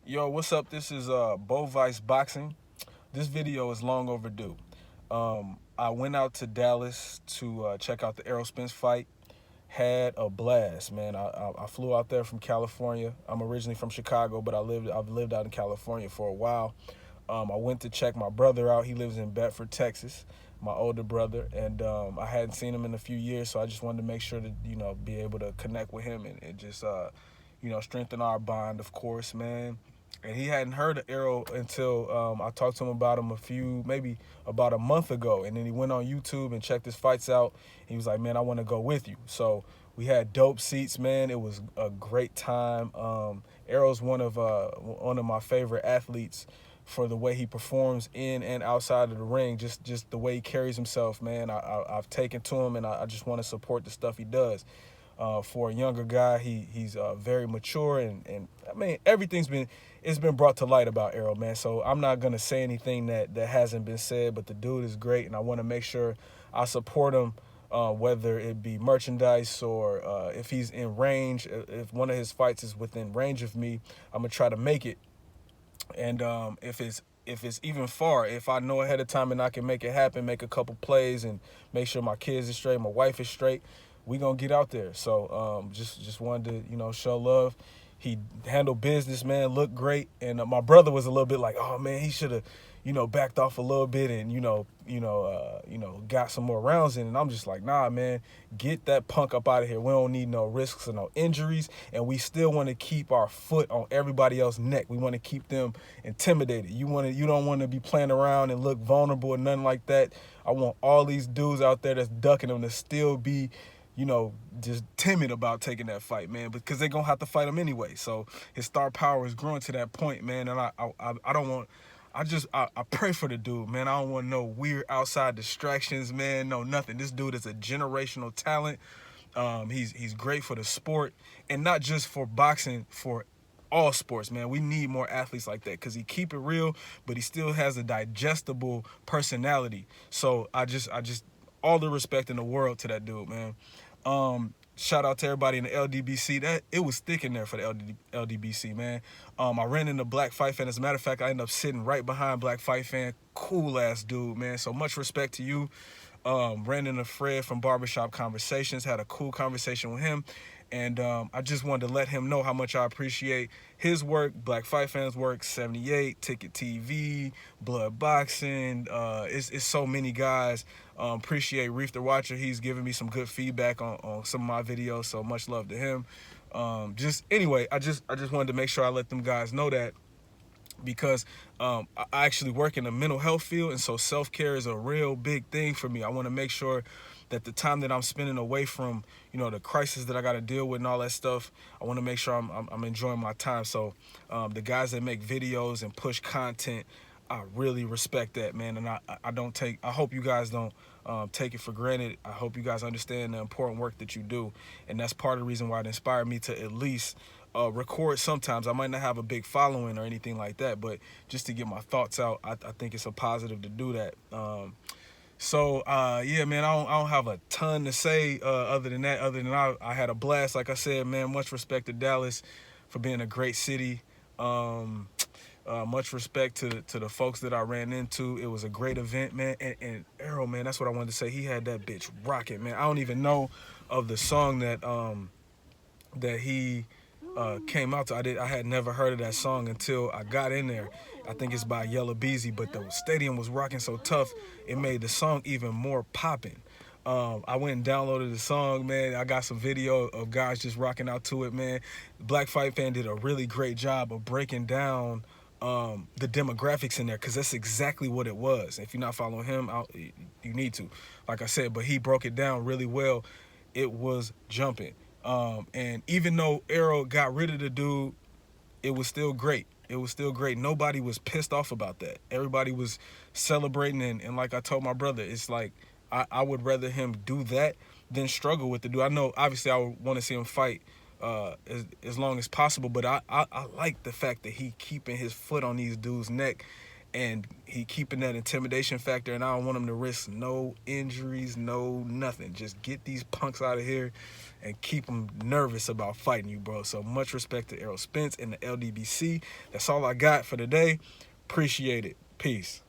Yo, what's up? This is Bo Vice Boxing. This video is long overdue. I went out to Dallas to check out the Errol Spence fight. Had a blast, man. I flew out there from California. I'm originally from Chicago, but I've lived out in California for a while. I went to check my brother out. He lives in Bedford, Texas. My older brother, and I hadn't seen him in a few years, so I just wanted to make sure to be able to connect with him and just strengthen our bond, of course, man. And he hadn't heard of Errol until I talked to him about him maybe about a month ago. And then he went on YouTube and checked his fights out. He was like, man, I want to go with you. So we had dope seats, man. It was a great time. Errol's one of my favorite athletes for the way he performs in and outside of the ring, just the way he carries himself, man. I've taken to him, and I just want to support the stuff he does. For a younger guy, he's very mature, and I mean it's been brought to light about Errol, man. So I'm not gonna say anything that hasn't been said, but the dude is great, and I want to make sure I support him. Whether it be merchandise or if he's in range, if one of his fights is within range of me, I'm gonna try to make it. And if it's even far, if I know ahead of time and I can make it happen, make a couple plays and make sure my kids are straight, my wife is straight, we gonna get out there. So just wanted to show love. He handled business, man, looked great, and my brother was a little bit like, oh man, he should have backed off a little bit and got some more rounds in. And I'm just like, nah, man, get that punk up out of here. We don't need no risks or no injuries, and we still want to keep our foot on everybody else's neck. We want to keep them intimidated. You don't want to be playing around and look vulnerable or nothing like that. I want all these dudes out there that's ducking them to still be just timid about taking that fight, man, because they're going to have to fight him anyway. So his star power is growing to that point, man. And I don't want, I pray for the dude, man. I don't want no weird outside distractions, man. No, nothing. This dude is a generational talent. He's great for the sport, and not just for boxing, for all sports, man. We need more athletes like that because he keep it real, but he still has a digestible personality. So I just all the respect in the world to that dude, man. Shout out to everybody in the LDBC. That it was thick in there for the LDBC, man. I ran into Black Fight Fan. As a matter of fact, I ended up sitting right behind Black Fight Fan. Cool ass dude, man. So much respect to you. Ran into Fred from Barbershop Conversations. Had a cool conversation with him. And I just wanted to let him know how much I appreciate his work, Black Fight Fans work, 78, Ticket TV, Blood Boxing. It's so many guys. Appreciate Reef the Watcher. He's giving me some good feedback on some of my videos, so much love to him. Just anyway, I just wanted to make sure I let them guys know that because I actually work in the mental health field, and so self-care is a real big thing for me. I want to make sure that the time that I'm spending away from the crisis that I got to deal with and all that stuff, I want to make sure I'm enjoying my time. So the guys that make videos and push content, I really respect that, man. And I hope you guys don't take it for granted. I hope you guys understand the important work that you do, and that's part of the reason why it inspired me to at least record sometimes. I might not have a big following or anything like that, but just to get my thoughts out, I think it's a positive to do that. Yeah, man, I don't have a ton to say other than that. Other than I had a blast, like I said, man. Much respect to Dallas for being a great city. Much respect to the folks that I ran into. It was a great event, man. And Errol, man, that's what I wanted to say. He had that bitch rocking, man. I don't even know of the song that he came out to. I had never heard of that song until I got in there. I think it's by Yellow Beezy, but the stadium was rocking so tough, it made the song even more popping. I went and downloaded the song, man. I got some video of guys just rocking out to it, man. Black Fight Fan did a really great job of breaking down the demographics in there, because that's exactly what it was. If you're not following him, you need to. Like I said, but he broke it down really well. It was jumping. And even though Errol got rid of the dude, it was still great. It was still great. Nobody was pissed off about that. Everybody was celebrating, and like I told my brother, it's like I would rather him do that than struggle with the dude. I know, obviously, I would want to see him fight as long as possible, but I like the fact that he keeping his foot on these dudes' neck and he keeping that intimidation factor, and I don't want him to risk no injuries, no nothing. Just get these punks out of here and keep them nervous about fighting you, bro. So much respect to Errol Spence and the LDBC. That's all I got for today. Appreciate it. Peace.